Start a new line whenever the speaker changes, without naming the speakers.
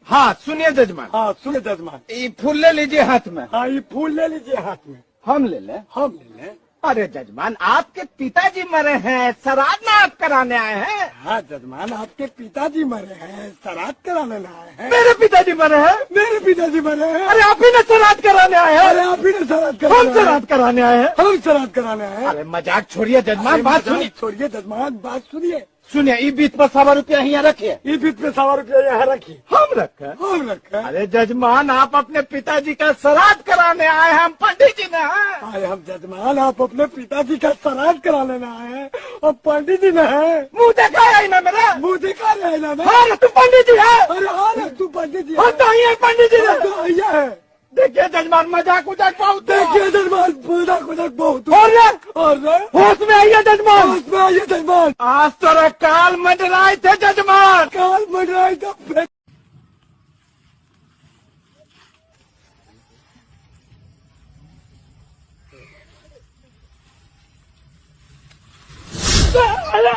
हाँ सुनिए जजमान।
हाँ सुनिए जजमान।
ये फूल ले लीजिए हाथ में।
हाँ ये फूल ले लीजिए हाथ में।
हम ले लें?
हम ले लें।
अरे जजमान आपके पिताजी मरे हैं, श्राद्ध में आप कराने आए हैं।
हाँ जजमान आपके पिताजी मरे हैं, श्राद्ध कराने आए हैं।
मेरे पिताजी मरे हैं।
मेरे पिताजी मरे हैं।
अरे आप ही ने श्राद्ध कराने आए हैं।
अरे आप ही ने श्राद्ध
हम श्राद्ध कराने आए हैं।
हम श्राद्ध कराने आए हैं।
अरे मजाक छोड़िए जजमान, बात सुनिए।
छोड़िए जजमान, बात सुनिए।
सुनिए ई बीच पर 100 रुपया यहाँ रखिए।
ये बीच में 100 रुपया यहाँ रखिए।
हम रखे।
हम रखे।
अरे जजमान आप अपने पिताजी का श्राद्ध कराने आए हैं, हम पंडित जी ने हैं।
आए हम जजमान, आप अपने पिताजी का श्राद्ध करा लेना है और पंडित जी ने है।
मुँह देखा है ना मेरा?
मुँह दिखा रहे ना।
हाँ तू पंडित जी है।
अरे हाँ ना तू पंडित जी
हाँ तो ये पंडित जी है।
तो आइया है।
देखिए जजमान मजाक उजाक बहुत।
देखिए जजमान मजाक उजाक बहुत। और
होश में आइए जजमान।
होश में आइए जजमान।
आज तो काल मंडराए थे जजमान।
काल मंडराए थे।
अरे